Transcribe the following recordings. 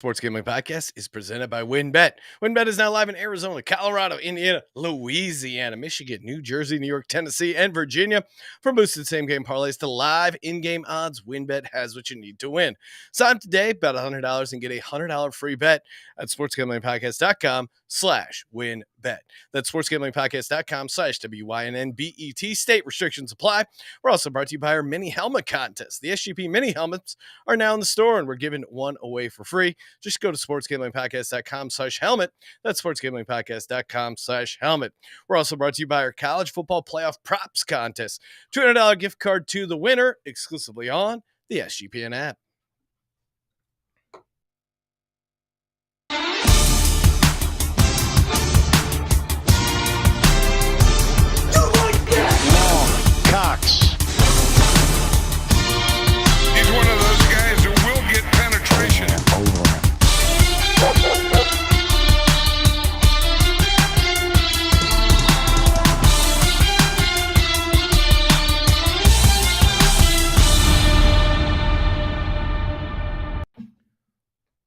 Sports Gambling Podcast is presented by WynnBet. WynnBet is now live in Arizona, Colorado, Indiana, Louisiana, Michigan, New Jersey, New York, Tennessee, and Virginia. From boosted same-game parlays to live in-game odds, WynnBet has what you need to win. Sign up today, bet $100 and get a $100 free bet at sportsgamblingpodcast.com/WynnBet. That's sportsgamblingpodcast.com/WYNNBET. State restrictions apply. We're also brought to you by our mini helmet contest. The SGP mini helmets are now in the store, and we're giving one away for free. Just go to sportsgamblingpodcast.com/helmet. That's sportsgamblingpodcast.com/helmet. We're also brought to you by our college football playoff props contest. $200 gift card to the winner exclusively on the SGPN app. Cox. He's one of those guys who will get penetration.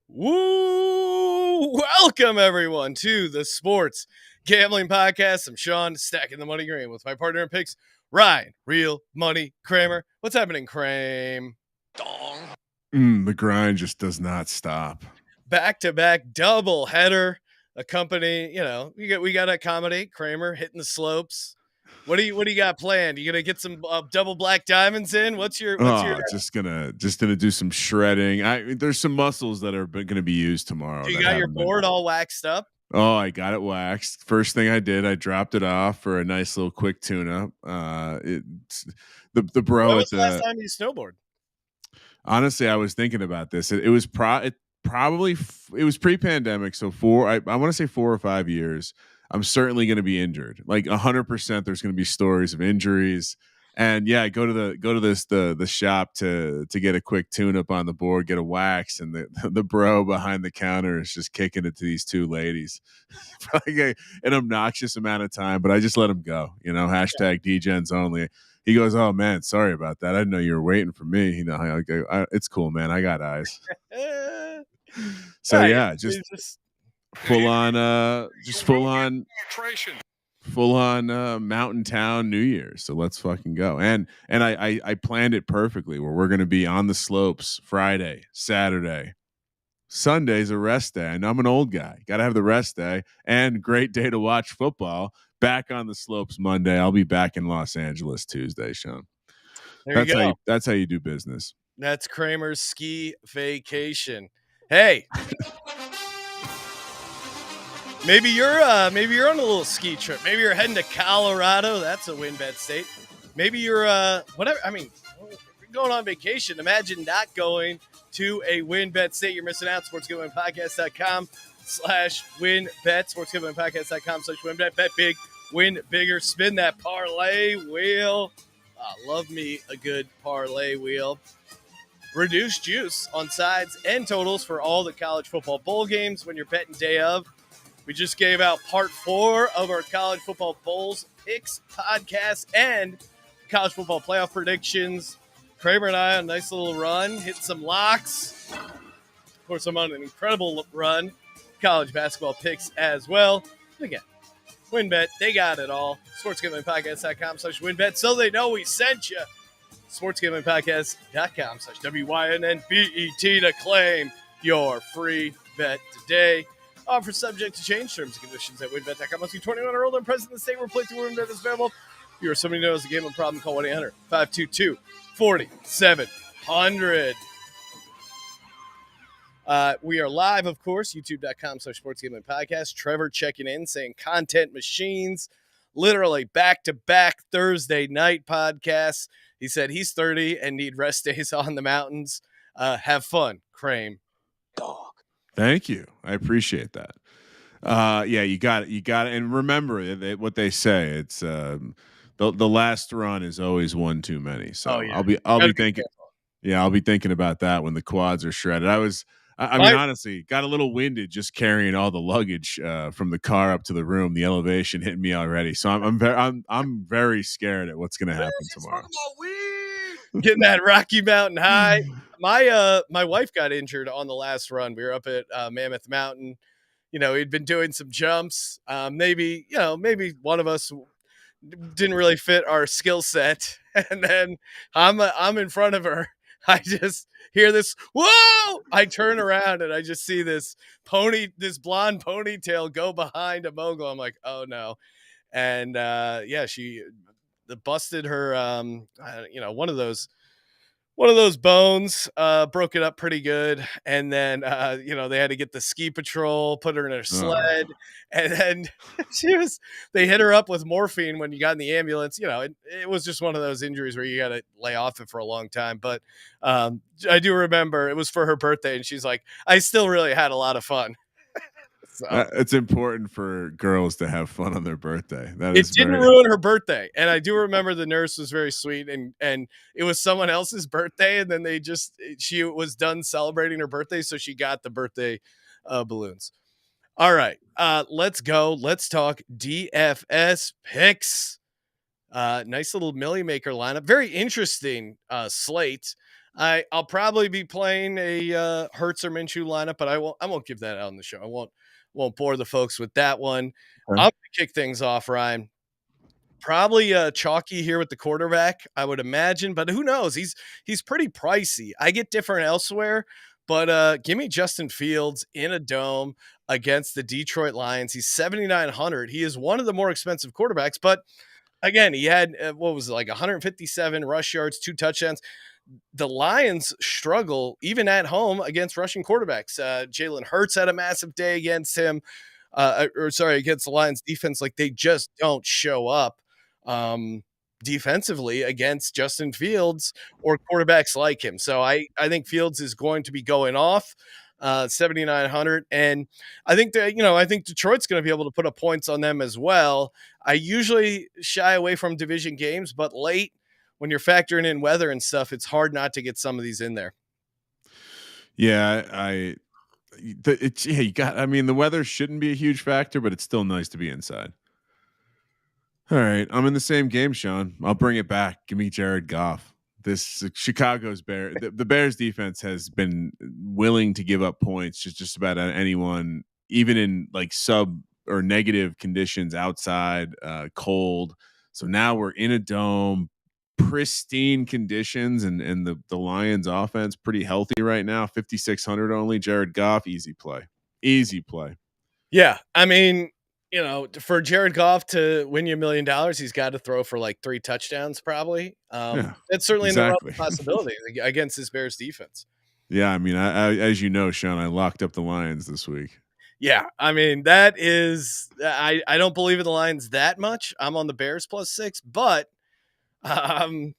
Woo! Welcome, everyone, to the Sports Gambling Podcast. I'm Sean, stacking the money green with my partner in picks, Ryan, Real Money Kramer. What's happening, Kramer? The grind just does not stop. Back-to-back double header. A company, we got to accommodate Kramer hitting the slopes. What do you got planned? You gonna get some double black diamonds in? What's your? Just gonna do some shredding. There's some muscles that are gonna be used tomorrow. So you got your board all waxed up? Oh, I got it waxed. First thing I did, I dropped it off for a nice little quick tune-up. The bro. When was the last time you snowboard? Honestly, I was thinking about this. It was probably pre-pandemic, so I want to say 4 or 5 years. I'm certainly going to be injured. Like 100%, there's going to be stories of injuries. And yeah, I go to the shop to get a quick tune-up on the board, get a wax, and the bro behind the counter is just kicking it to these two ladies for like an obnoxious amount of time. But I just let him go. Hashtag DGens only. He goes, "Oh man, sorry about that. I didn't know you were waiting for me." I go, "It's cool, man. I got eyes." So right. Yeah, just full on mountain town New Year's. So let's fucking go. And I planned it perfectly where we're going to be on the slopes Friday, Saturday, Sunday's a rest day. And I'm an old guy. Got to have the rest day and great day to watch football. Back on the slopes Monday. I'll be back in Los Angeles Tuesday, Sean. That's how you do business. That's Kramer's ski vacation. Hey. Maybe you're on a little ski trip. Maybe you're heading to Colorado. That's a WynnBet state. Maybe you're whatever. I mean, if you're going on vacation, imagine not going to a WynnBet state. You're missing out. sportsgamblingpodcast.com/WynnBet. sportsgamblingpodcast.com/WynnBet. Bet big, win bigger. Spin that parlay wheel. Love me a good parlay wheel. Reduced juice on sides and totals for all the college football bowl games when you're betting day of. We just gave out part 4 of our college football bowls picks podcast and college football playoff predictions. Kramer and I on a nice little run, hit some locks. Of course, I'm on an incredible run. College basketball picks as well. Again, WynnBet, they got it all. sportsgamblingpodcast.com/WynnBet so they know we sent you. sportsgamblingpodcast.com/WYNNBET to claim your free bet today. Offer subject to change. Terms and conditions at WynnBet.com. Must be 21 or older and present in the state where play through WynnBet is available. If you or somebody knows the game of problem, call 1-800-522-4700. We are live, of course, youtube.com/sportsgamblingpodcast. Trevor checking in, saying content machines, literally back-to-back Thursday night podcasts. He said he's 30 and need rest days on the mountains. Have fun, Kramer. Dog. Thank you. I appreciate that. Yeah, you got it. And remember what they say. It's the last run is always one too many. So I'll be thinking. Yeah, I'll be thinking about that when the quads are shredded. I mean, honestly, got a little winded just carrying all the luggage from the car up to the room. The elevation hitting me already. So I'm very scared at what's going to happen tomorrow. getting that Rocky Mountain high. My wife got injured on the last run. We were up at Mammoth Mountain. He'd been doing some jumps. Maybe one of us didn't really fit our skill set. And then I'm in front of her. I just hear this, whoa! I turn around and I just see this blonde ponytail go behind a mogul. I'm like, oh no. And she busted her one of those bones, broke it up pretty good. And then, they had to get the ski patrol, put her in a sled. And then they hit her up with morphine when you got in the ambulance. It was just one of those injuries where you got to lay off it for a long time. But I do remember it was for her birthday. And she's like, I still really had a lot of fun. So. It's important for girls to have fun on their birthday. It didn't ruin her birthday. And I do remember the nurse was very sweet, and it was someone else's birthday. And then she was done celebrating her birthday. So she got the birthday balloons. All right. Let's go. Let's talk DFS picks. Nice little Millie Maker lineup. Very interesting slate. I'll probably be playing a Hurts or Minshew lineup, but I won't give that out on the show. I won't bore the folks with that one. I'm going to kick things off, Ryan. Probably chalky here with the quarterback, I would imagine, but who knows? He's pretty pricey. I get different elsewhere, but give me Justin Fields in a dome against the Detroit Lions. He's 7,900. He is one of the more expensive quarterbacks, but again, he had 157 rush yards, 2 touchdowns. The Lions struggle even at home against rushing quarterbacks. Jalen Hurts had a massive day against him, against the Lions defense. Like, they just don't show up defensively against Justin Fields or quarterbacks like him. So I think Fields is going to be going off 7,900. And I think Detroit's going to be able to put up points on them as well. I usually shy away from division games, but late, when you're factoring in weather and stuff, it's hard not to get some of these in there. Yeah, the weather shouldn't be a huge factor, but it's still nice to be inside. All right, I'm in the same game, Sean. I'll bring it back. Give me Jared Goff. This Chicago's the Bears defense has been willing to give up points just about anyone, even in like sub or negative conditions outside, cold. So now we're in a dome, pristine conditions, and the Lions offense pretty healthy right now. 5,600 only. Jared Goff, easy play. Yeah, I mean, for Jared Goff to win you $1 million, he's got to throw for like 3 touchdowns, probably. That's certainly in the realm of possibility against this Bears defense. Yeah, I mean, I as you know, Sean, I locked up the Lions this week. Yeah, I mean, that is, I don't believe in the Lions that much. I'm on the Bears +6, but I'm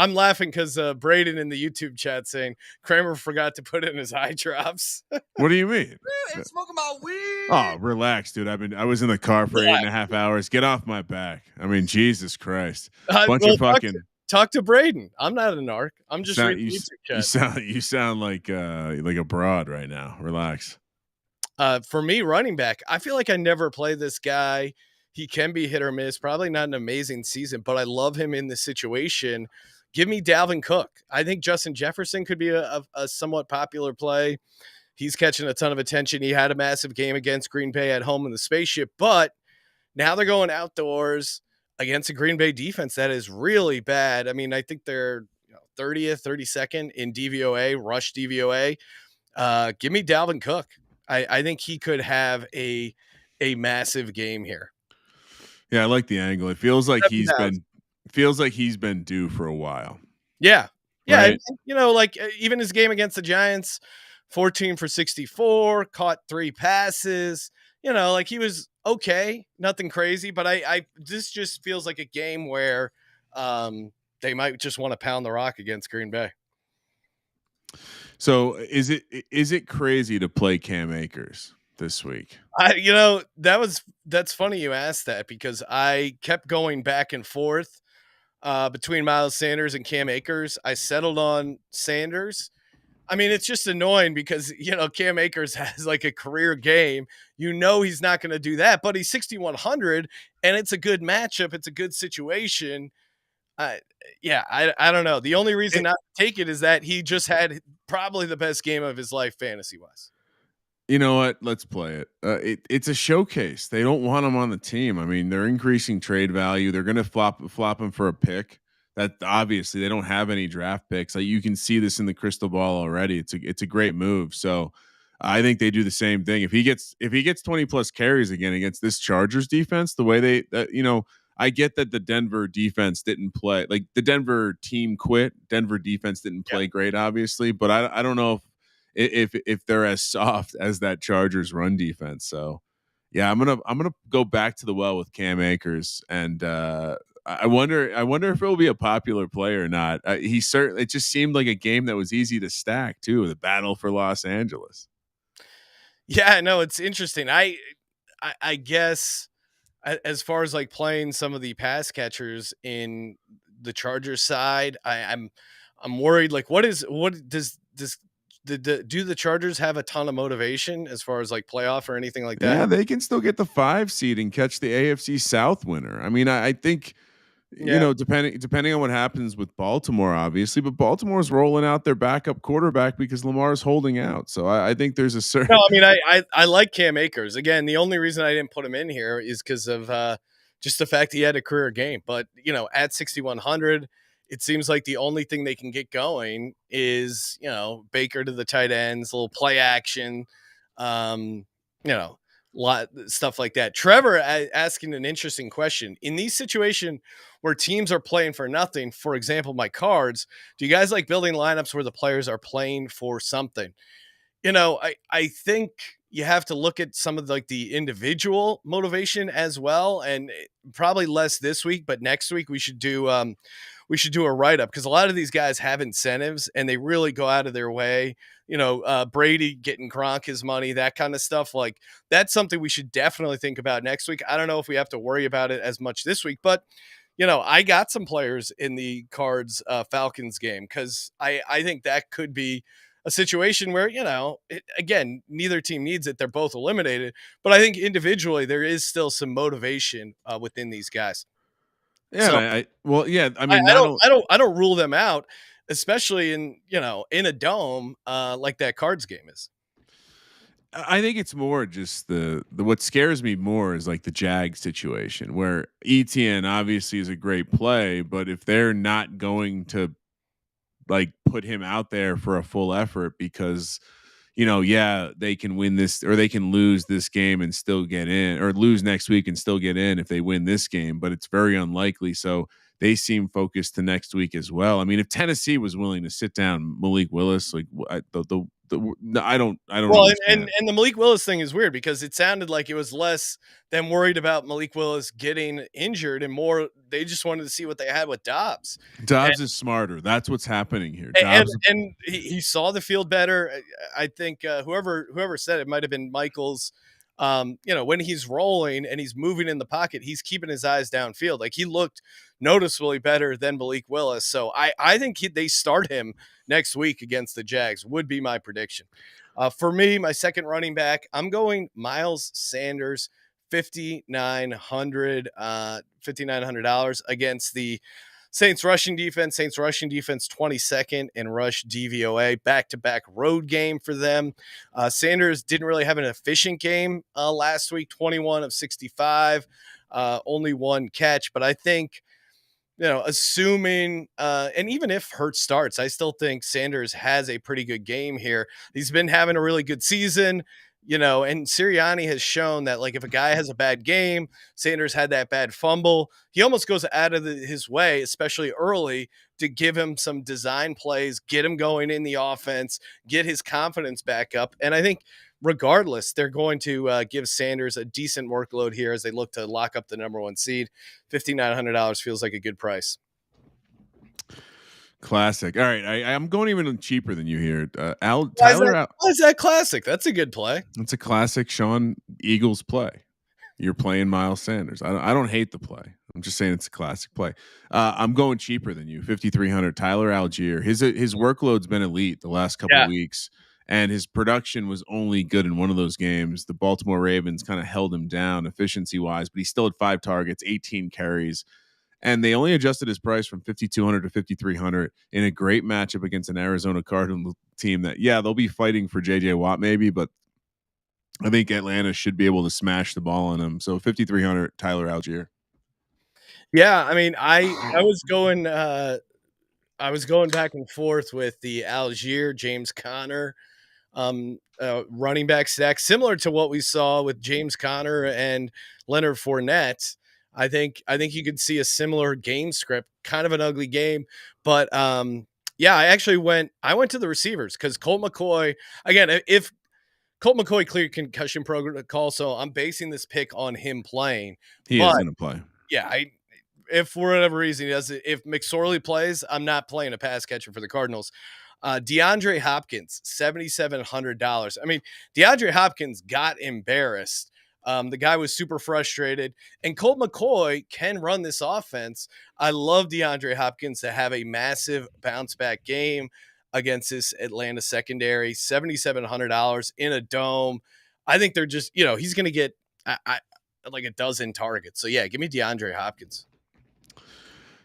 laughing because Braden in the YouTube chat saying Kramer forgot to put in his eye drops. What do you mean? I'm smoking my weed. Oh, relax, dude. I was in the car for 8.5 hours. Get off my back. I mean, Jesus Christ. Talk to Braden. I'm not a narc. I'm just reading YouTube chat. You sound like a broad right now. Relax. For me, running back, I feel like I never play this guy. He can be hit or miss. Probably not an amazing season, but I love him in this situation. Give me Dalvin Cook. I think Justin Jefferson could be a somewhat popular play. He's catching a ton of attention. He had a massive game against Green Bay at home in the spaceship, but now they're going outdoors against a Green Bay defense that is really bad. I mean, I think they're 30th, 32nd in DVOA, rush DVOA. Give me Dalvin Cook. I think he could have a massive game here. Yeah, I like the angle. It feels like he's been due for a while. Yeah. Yeah. Right? Even his game against the Giants, 14 for 64, caught 3 passes, he was okay. Nothing crazy, but this just feels like a game where they might just want to pound the rock against Green Bay. So is it crazy to play Cam Akers this week? That's funny you asked that, because I kept going back and forth between Miles Sanders and Cam Akers. I settled on Sanders. I mean, it's just annoying because, Cam Akers has like a career game. He's not going to do that, but he's 6,100 and it's a good matchup. It's a good situation. I don't know. The only reason not to take it is that he just had probably the best game of his life fantasy wise. You know what? Let's play it. It's a showcase. They don't want him on the team. I mean, they're increasing trade value. They're going to flop him for a pick. That obviously they don't have any draft picks. Like you can see this in the crystal ball already. It's a great move. So I think they do the same thing. If he gets 20 plus carries again against this Chargers defense, the way they I get that the Denver defense didn't play, like the Denver team quit. Denver defense didn't play great, obviously, but I don't know if they're as soft as that Chargers run defense. So yeah, I'm gonna go back to the well with Cam Akers, and I wonder if it will be a popular play or not. He certainly, it just seemed like a game that was easy to stack too. The battle for Los Angeles. Yeah, no, it's interesting. I guess as far as like playing some of the pass catchers in the Chargers side, I'm worried. Like, what does do the Chargers have a ton of motivation as far as like playoff or anything like that? Yeah, they can still get the 5 seed and catch the AFC South winner. I mean, I think depending on what happens with Baltimore, obviously, but Baltimore's rolling out their backup quarterback because Lamar's holding out. So I think there's a certain. No, I mean, I like Cam Akers. Again, the only reason I didn't put him in here is because of just the fact he had a career game. But at 6,100, it seems like the only thing they can get going is Baker to the tight ends, a little play action, lot stuff like that. Trevor asking an interesting question. In these situations where teams are playing for nothing, for example, my cards, do you guys like building lineups where the players are playing for something? I think you have to look at some of the individual motivation as well, and probably less this week, but next week we should do a write-up because a lot of these guys have incentives and they really go out of their way. Brady getting Gronk his money, that kind of stuff. Like that's something we should definitely think about next week. I don't know if we have to worry about it as much this week, but I got some players in the Cards Falcons game because I think that could be a situation where, again, neither team needs it. They're both eliminated, but I think individually there is still some motivation within these guys. Yeah, So I mean, I don't rule them out, especially in a dome like that Cards game is. I think it's more just the what scares me more is like the Jag situation where ETN obviously is a great play, but if they're not going to like put him out there for a full effort because they can win this or they can lose this game and still get in, or lose next week and still get in if they win this game, but it's very unlikely. So they seem focused to next week as well. I mean, if Tennessee was willing to sit down Malik Willis, like I don't. Well, and the Malik Willis thing is weird because it sounded like it was less than worried about Malik Willis getting injured and more they just wanted to see what they had with Dobbs. Dobbs is smarter. That's what's happening here. And he saw the field better. I think whoever said it might have been Michaels. When he's rolling and he's moving in the pocket, he's keeping his eyes downfield. Like he looked noticeably better than Malik Willis. So I think they start him next week against the Jags would be my prediction. For me, my second running back, I'm going Miles Sanders, $5,900 against the Saints rushing defense. Saints rushing defense 22nd in rush DVOA, back-to-back road game for them. Sanders didn't really have an efficient game last week, 21 of 65, only one catch. But I think, assuming, and even if Hurts starts, I still think Sanders has a pretty good game here. He's been having a really good season. And Sirianni has shown that, like, if a guy has a bad game, Sanders had that bad fumble, he almost goes out of his way, especially early, to give him some design plays, get him going in the offense, get his confidence back up. And I think regardless, they're going to give Sanders a decent workload here as they look to lock up the number one seed. $5,900 feels like a good price. Classic. All right, I'm going even cheaper than you here. Why is that classic? That's a good play. It's a classic Sean Eagles play. You're playing Miles Sanders. I don't hate the play. I'm just saying it's a classic play. I'm going cheaper than you. 5,300. Tyler Algier. His workload's been elite the last couple of weeks, and his production was only good in one of those games. The Baltimore Ravens kind of held him down efficiency wise, but he still had 5 targets, 18 carries. and they only adjusted his price from 5,200 to 5,300 in a great matchup against an Arizona Cardinals team that, yeah, they'll be fighting for JJ Watt maybe, but I think Atlanta should be able to smash the ball on him. So 5,300 Tyler Algier. Yeah, I mean, I was going back and forth with the Algier James Conner running back stack, similar to what we saw with James Conner and Leonard Fournette. I think you could see a similar game script, kind of an ugly game, but yeah, I went to the receivers because Colt McCoy, again, if Colt McCoy cleared concussion protocol, so I'm basing this pick on him playing. He is going to play. Yeah, if for whatever reason he does it, if McSorley plays, I'm not playing a pass catcher for the Cardinals. DeAndre Hopkins, $7,700. I mean, DeAndre Hopkins got embarrassed. The guy was super frustrated, and Colt McCoy can run this offense. I love DeAndre Hopkins to have a massive bounce back game against this Atlanta secondary. $7,700 in a dome. I think they're just, he's going to get like a dozen targets. So yeah, give me DeAndre Hopkins.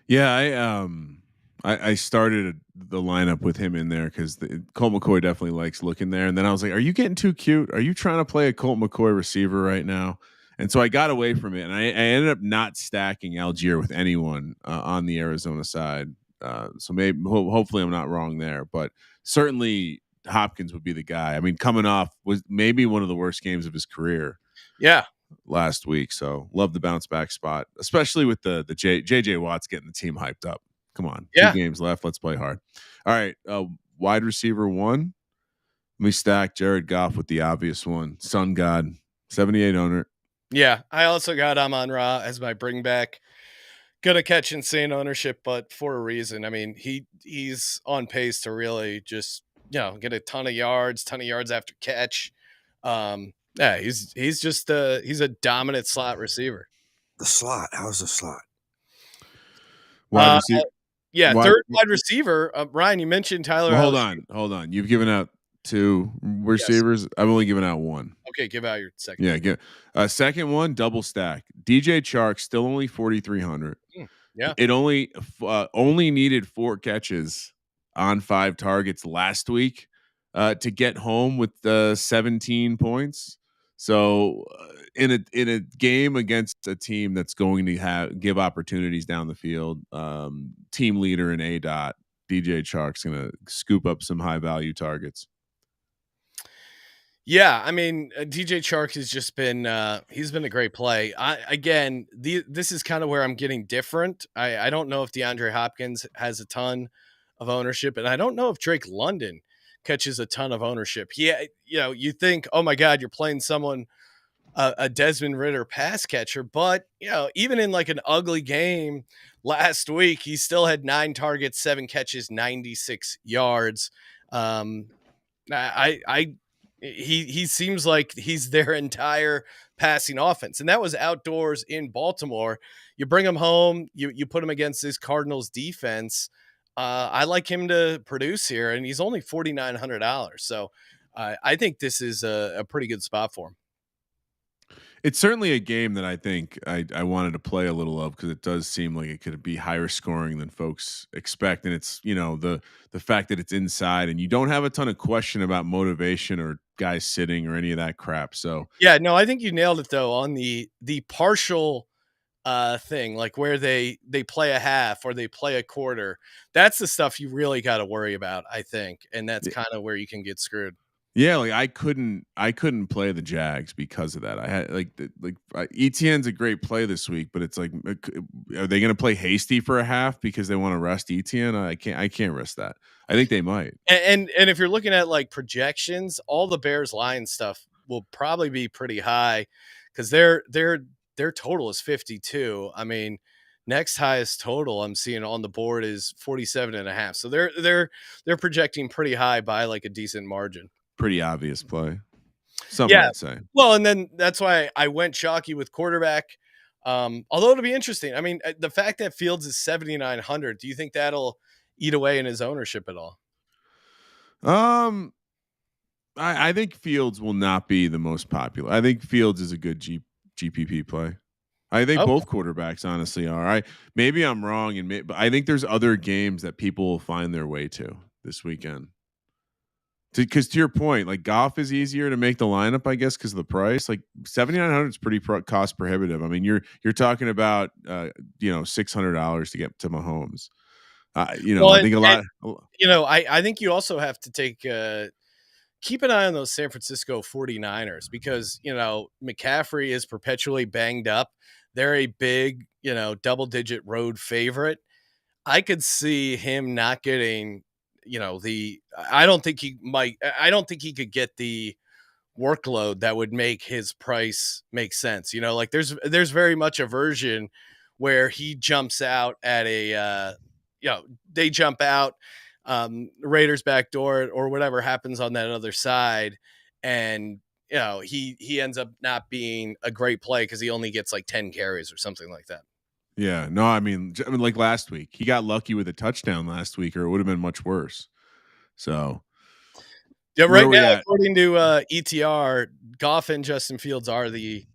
Yeah, I started the lineup with him in there because Colt McCoy definitely likes looking there. And then I was like, are you getting too cute? Are you trying to play a Colt McCoy receiver right now? And so I got away from it, and I ended up not stacking Algier with anyone on the Arizona side. So maybe hopefully I'm not wrong there, but certainly Hopkins would be the guy. I mean, coming off was maybe one of the worst games of his career. Yeah. Last week, so love the bounce back spot, especially with the JJ Watts getting the team hyped up. Come on, 2 games left. Let's play hard. All right, wide receiver 1. Let me stack Jared Goff with the obvious one. Sun God, 7,800. Yeah, I also got Amon-Ra as my bring back. Gonna catch insane ownership, but for a reason. I mean, he's on pace to really just get a ton of yards after catch. Yeah, he's just he's a dominant slot receiver. The slot. How's the slot? Wide receiver. Yeah, third wide receiver. Ryan, you mentioned Tyler. Well, hold on. You've given out 2 receivers. Yes. I've only given out 1. Okay, give out your second. Yeah, get second one, double stack. DJ Chark still only 4,300. Yeah, it only needed 4 catches on 5 targets last week to get home with 17 points. So in a game against a team that's going to give opportunities down the field, team leader in ADOT, DJ Chark's going to scoop up some high value targets. Yeah, I mean, DJ Chark has just been he's been a great play. This is kind of where I'm getting different. I don't know if DeAndre Hopkins has a ton of ownership, and I don't know if Drake London catches a ton of ownership. You think, oh my God, you're playing someone, a Desmond Ridder pass catcher, but even in like an ugly game last week, he still had 9 targets, 7 catches, 96 yards. He seems like he's their entire passing offense, and that was outdoors in Baltimore. You bring him home, you put him against this Cardinals defense. I like him to produce here, and he's only $4,900. So I think this is a pretty good spot for him. It's certainly a game that I think I wanted to play a little of because it does seem like it could be higher scoring than folks expect. And it's, the fact that it's inside and you don't have a ton of question about motivation or guys sitting or any of that crap. So yeah, no, I think you nailed it though on the partial thing, like where they play a half or they play a quarter. That's the stuff you really got to worry about, I think. And that's kind of where you can get screwed. Yeah, like I couldn't play the Jags because of that. I had Etienne's a great play this week, but it's like, are they going to play hasty for a half because they want to rest Etienne? I can't risk that. I think they might. And if you're looking at like projections, all the Bears Lions stuff will probably be pretty high because their total is 52. I mean, next highest total I'm seeing on the board is 47.5. So they're projecting pretty high by like a decent margin. Pretty obvious play. Some might say. Well, and then that's why I went chalky with quarterback. Although it'll be interesting. I mean, the fact that Fields is 7,900, do you think that'll eat away in his ownership at all? I think Fields will not be the most popular. I think Fields is a good GPP play. I think Okay. both quarterbacks honestly are. Maybe I'm wrong, but I think there's other games that people will find their way to this weekend. Because to your point, like Goff is easier to make the lineup, I guess, because of the price. Like 7,900 is pretty cost prohibitive. I mean, you're talking about $600 to get to Mahomes. Well, I think a lot. I think you also have to keep an eye on those San Francisco 49ers because, McCaffrey is perpetually banged up. They're a big, double-digit road favorite. I could see him not getting, I don't think he could get the workload that would make his price make sense. Like there's very much a version where he jumps out at they jump out, Raiders back door or whatever happens on that other side. And, he ends up not being a great play because he only gets like 10 carries or something like that. Yeah, no, I mean, like last week, he got lucky with a touchdown last week, or it would have been much worse. So, yeah, right now, at? according to ETR, Goff and Justin Fields are the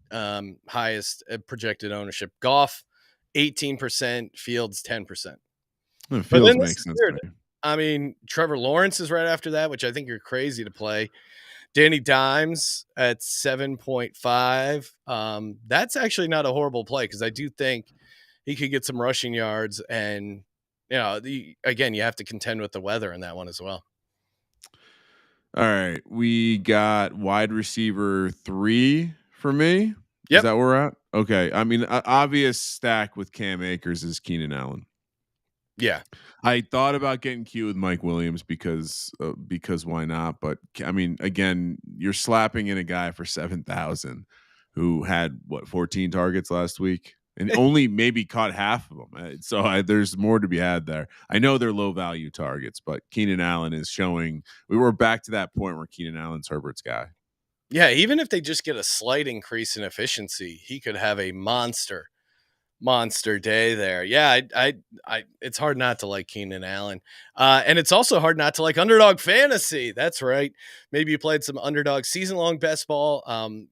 highest projected ownership. Goff, 18%, Fields, 10%. But Fields then this makes is sense weird. to me. I mean, Trevor Lawrence is right after that, which I think you're crazy to play. Danny Dimes at 7.5. That's actually not a horrible play because I do think he could get some rushing yards. And, again, you have to contend with the weather in that one as well. All right. We got wide receiver 3 for me. Yep. Is that where we're at? Okay. I mean, obvious stack with Cam Akers is Keenan Allen. Yeah. I thought about getting cute with Mike Williams because why not? But I mean, again, you're slapping in a guy for 7,000 who had 14 targets last week and only maybe caught half of them. So there's more to be had there. I know they're low value targets, but Keenan Allen is showing. We were back to that point where Keenan Allen's Herbert's guy. Yeah, even if they just get a slight increase in efficiency, he could have a monster day there. Yeah, I it's hard not to like Keenan Allen. And it's also hard not to like underdog fantasy. That's right. Maybe you played some underdog season-long best ball.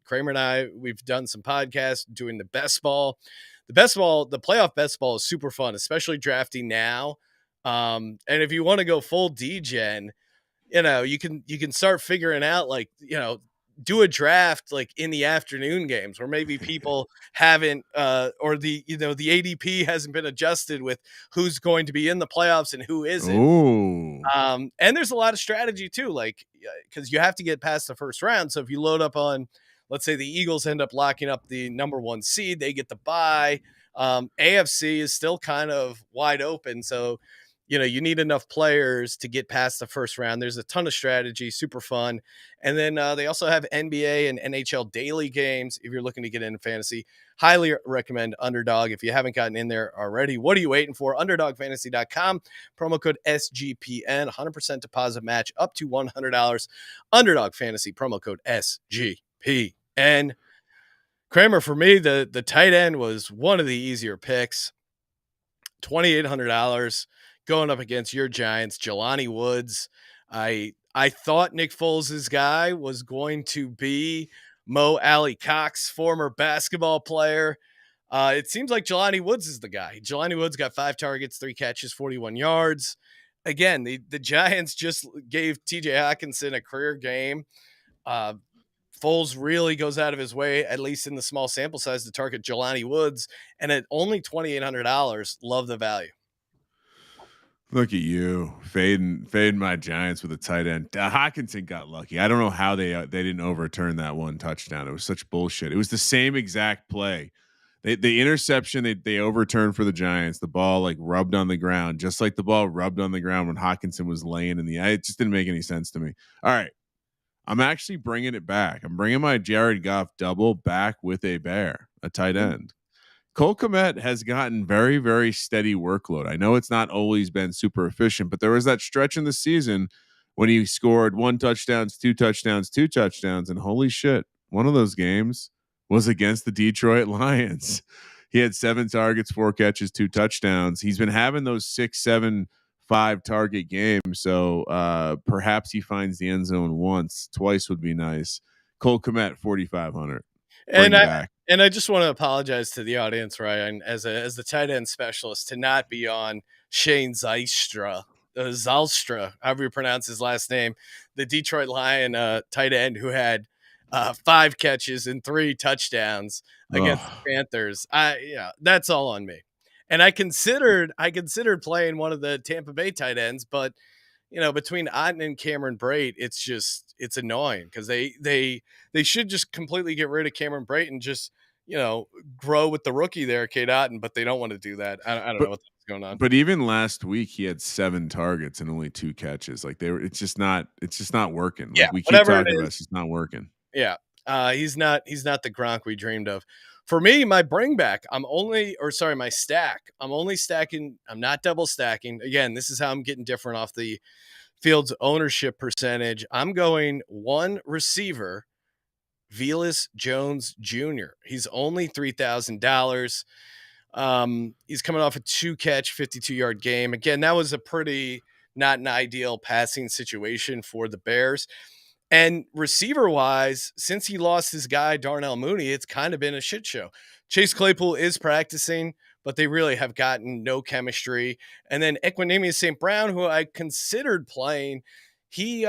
Kramer and I, we've done some podcasts doing the best ball. The playoff best ball is super fun, especially drafting now. And if you want to go full DGen, you can start figuring out do a draft like in the afternoon games where maybe people haven't or the ADP hasn't been adjusted with who's going to be in the playoffs and who isn't. Ooh. And there's a lot of strategy too, like because you have to get past the first round. So if you load up on, let's say the Eagles end up locking up the number 1 seed, they get the bye. AFC is still kind of wide open, so you need enough players to get past the first round. There's a ton of strategy, super fun. And then they also have NBA and NHL daily games. If you're looking to get into fantasy, highly recommend Underdog. If you haven't gotten in there already, what are you waiting for? UnderdogFantasy.com, promo code SGPN, 100% deposit match up to $100. Underdog Fantasy, promo code SGPN. Kramer, for me, the tight end was one of the easier picks. $2,800. Going up against your Giants, Jelani Woods. I thought Nick Foles' guy was going to be Mo Alley Cox, former basketball player. It seems like Jelani Woods is the guy. Jelani Woods got 5 targets, 3 catches, 41 yards. Again, the Giants just gave TJ Hawkinson a career game. Foles really goes out of his way, at least in the small sample size, to target Jelani Woods. And at only $2,800, love the value. Look at you fading my Giants with a tight end. Hawkinson got lucky. I don't know how they didn't overturn that one touchdown. It was such bullshit. It was the same exact play. The interception they overturned for the Giants. The ball like rubbed on the ground, just like the ball rubbed on the ground when Hawkinson was laying in the eye. It just didn't make any sense to me. All right, I'm actually bringing it back. I'm bringing my Jared Goff double back with a tight end. Cole Kmet has gotten very, very steady workload. I know it's not always been super efficient, but there was that stretch in the season when he scored 1 touchdown, 2 touchdowns, 2 touchdowns, and holy shit, one of those games was against the Detroit Lions. He had 7 targets, 4 catches, 2 touchdowns. He's been having those 6, 7, 5 target games, so perhaps he finds the end zone once, twice would be nice. Cole Kmet, 4,500. And And I just want to apologize to the audience, Ryan, as the tight end specialist, to not be on Shane Zylstra, however you pronounce his last name, the Detroit Lion tight end who had 5 catches and 3 touchdowns against Oh, the Panthers. That's all on me. And I considered playing one of the Tampa Bay tight ends, but between Otten and Cameron Brate, it's annoying because they should just completely get rid of Cameron Brate and just grow with the rookie there, Cade Otten, but they don't want to do that. I don't but know what's going on. but even last week he had 7 targets and only 2 catches. Like it's just not working. Yeah, Like we keep whatever it talking about, is. it's just not working. Yeah, he's not the Gronk we dreamed of. For me, my my stack. I'm only stacking. I'm not double stacking. Again, this is how I'm getting different off the Fields ownership percentage. I'm going one receiver, Velus Jones Jr. He's only $3,000. He's coming off a 2-catch, 52-yard game. Again, that was a pretty not an ideal passing situation for the Bears. And receiver wise, since he lost his guy, Darnell Mooney, it's kind of been a shit show. Chase Claypool is practicing, but they really have gotten no chemistry. And then Equanimeous St. Brown, who I considered playing, he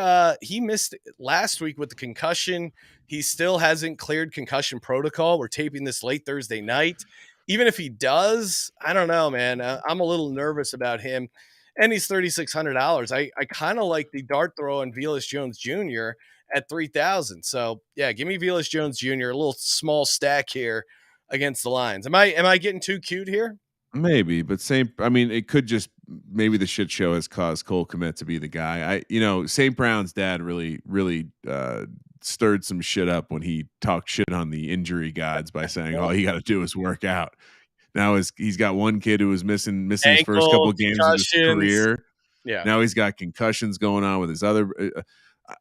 missed last week with the concussion. He still hasn't cleared concussion protocol. We're taping this late Thursday night. Even if he does, I don't know, man. I'm a little nervous about him. And he's $3,600. I kind of like the dart throw on Velus Jones Jr. at 3,000. So yeah, give me Velus Jones Jr. A little small stack here against the Lions. Am I getting too cute here? Maybe, but I mean, it could just maybe the shit show has caused Cole Kmet to be the guy. St. Brown's dad really stirred some shit up when he talked shit on the injury gods by saying all you got to do is work out. Now he's got one kid who was missing his first couple Ankle, of games of his concussions. career. Yeah. Now he's got concussions going on with his other.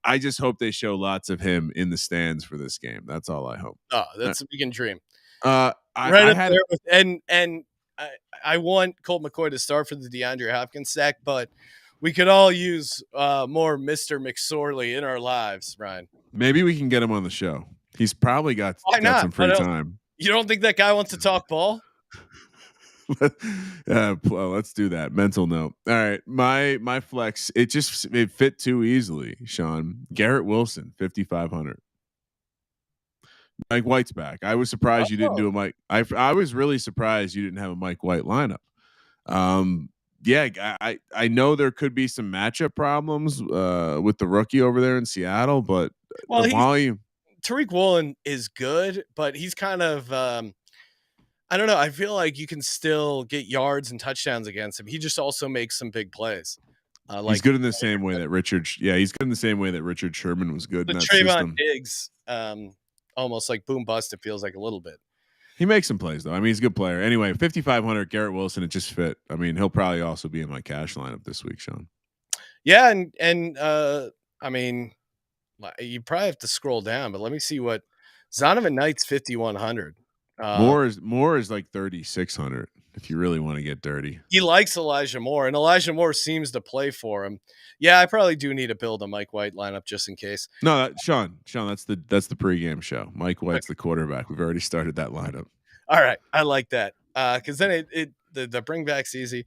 I just hope they show lots of him in the stands for this game. That's all I hope. Oh, that's a weekend dream. Right up there with, and I want Colt McCoy to start for the DeAndre Hopkins stack, but we could all use more Mr. McSorley in our lives, Ryan. Maybe we can get him on the show. He's probably got some free time. You don't think that guy wants to talk ball? Let's do that. Mental note. All right, my flex. It fit too easily. Sean Garrett Wilson, 5,500. Mike White's back. I was surprised you didn't do a Mike. I was really surprised you didn't have a Mike White lineup. Yeah, I know there could be some matchup problems with the rookie over there in Seattle, but the volume. Tariq Woolen is good, but he's kind of I don't know. I feel like you can still get yards and touchdowns against him. He just also makes some big plays. He's good in the same way that Richard. Yeah, he's good in the same way that Richard Sherman was good in that system. Diggs, almost like boom bust. It feels like a little bit. He makes some plays though. I mean, he's a good player. Anyway, 5,500 Garrett Wilson. It just fit. I mean, he'll probably also be in my cash lineup this week, Sean. Yeah, and I mean, you probably have to scroll down, but let me see what Zonovan Knight's 5,100. Moore is like 3,600 if you really want to get dirty. He likes Elijah Moore, and Elijah Moore seems to play for him. Yeah, I probably do need to build a Mike White lineup just in case. No, Sean, that's the pregame show. Mike White's the quarterback. We've already started that lineup. All right, I like that because then the bring back's easy.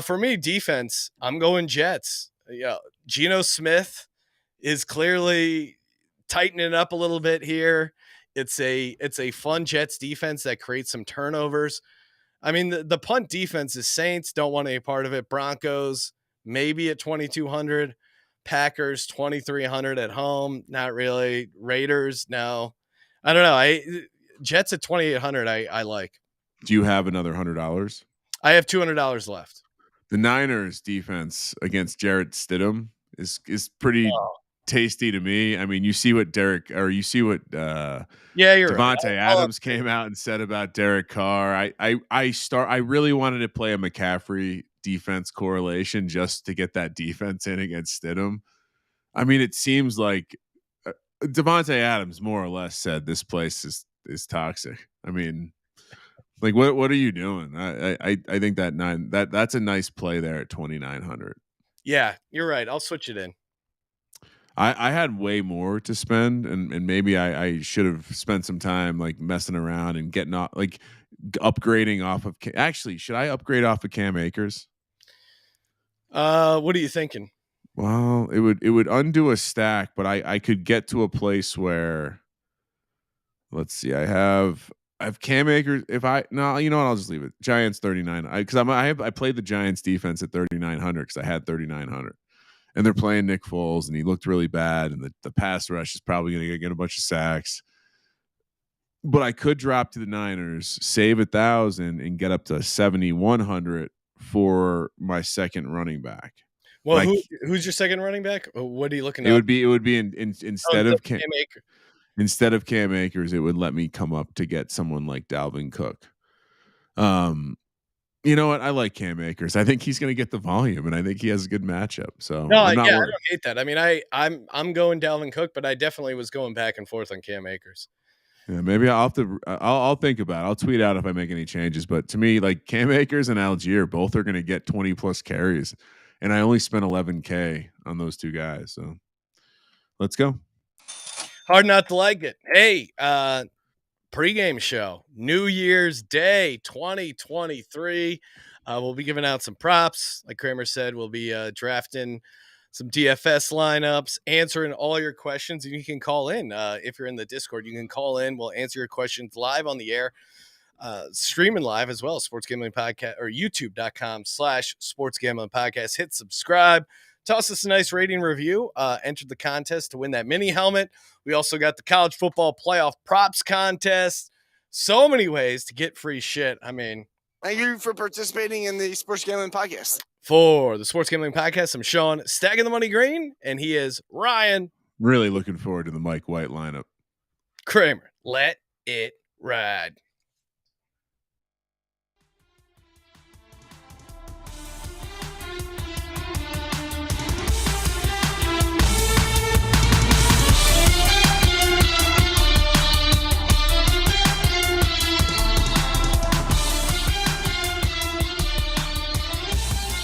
For me, defense, I'm going Jets. Yeah, Geno Smith is clearly tightening up a little bit here. It's a fun Jets defense that creates some turnovers. I mean, the punt defense is Saints, don't want any part of it. Broncos, maybe at 2,200. Packers, 2,300 at home. Not really. Raiders, no. I don't know. Jets at 2,800, I like. Do you have another $100? I have $200 left. The Niners defense against Jarrett Stidham is pretty tasty to me. I mean, you see what Devontae right. Adams came out and said about Derek Carr. I really wanted to play a McCaffrey defense correlation just to get that defense in against Stidham. I mean, it seems like Devontae Adams more or less said this place is toxic. I mean, like what are you doing? I think that's a nice play there at 2,900. Yeah, you're right. I'll switch it in. I had way more to spend, and maybe I should have spent some time like messing around and getting off, like upgrading off of. Actually, should I upgrade off of Cam Akers? What are you thinking? Well, it would undo a stack, but I could get to a place where, let's see, I have Cam Akers. If I no, you know what? I'll just leave it. Giants 39. Because I played the Giants defense at 3,900 because I had 3,900. And they're playing Nick Foles, and he looked really bad. And the pass rush is probably going to get a bunch of sacks. But I could drop to the Niners, save 1,000, and get up to 7,100 for my second running back. Well, who's your second running back? What are you looking at? It would be instead of Cam Akers. Instead of Cam Akers, it would let me come up to get someone like Dalvin Cook. You know what? I like Cam Akers. I think he's going to get the volume, and I think he has a good matchup. So I don't hate that. I mean, I'm going Dalvin Cook, but I definitely was going back and forth on Cam Akers. Yeah, maybe I'll have to. I'll think about it. I'll tweet out if I make any changes. But to me, like Cam Akers and Algier, both are going to get 20+ carries, and I only spent $11K on those two guys. So let's go. Hard not to like it. Hey, pregame show, New Year's Day 2023. We'll be giving out some props. Like Kramer said, we'll be drafting some DFS lineups, answering all your questions. And you can call in. If you're in the Discord, you can call in. We'll answer your questions live on the air, streaming live as well. Sports Gambling Podcast or youtube.com/Sports Gambling Podcast. Hit subscribe. Toss us a nice rating review. Enter the contest to win that mini helmet. We also got the college football playoff props contest. So many ways to get free shit. I mean, thank you for participating in the Sports Gambling Podcast. For the Sports Gambling Podcast, I'm Sean, stacking the money green, and he is Ryan. Really looking forward to the Mike White lineup. Kramer, let it ride.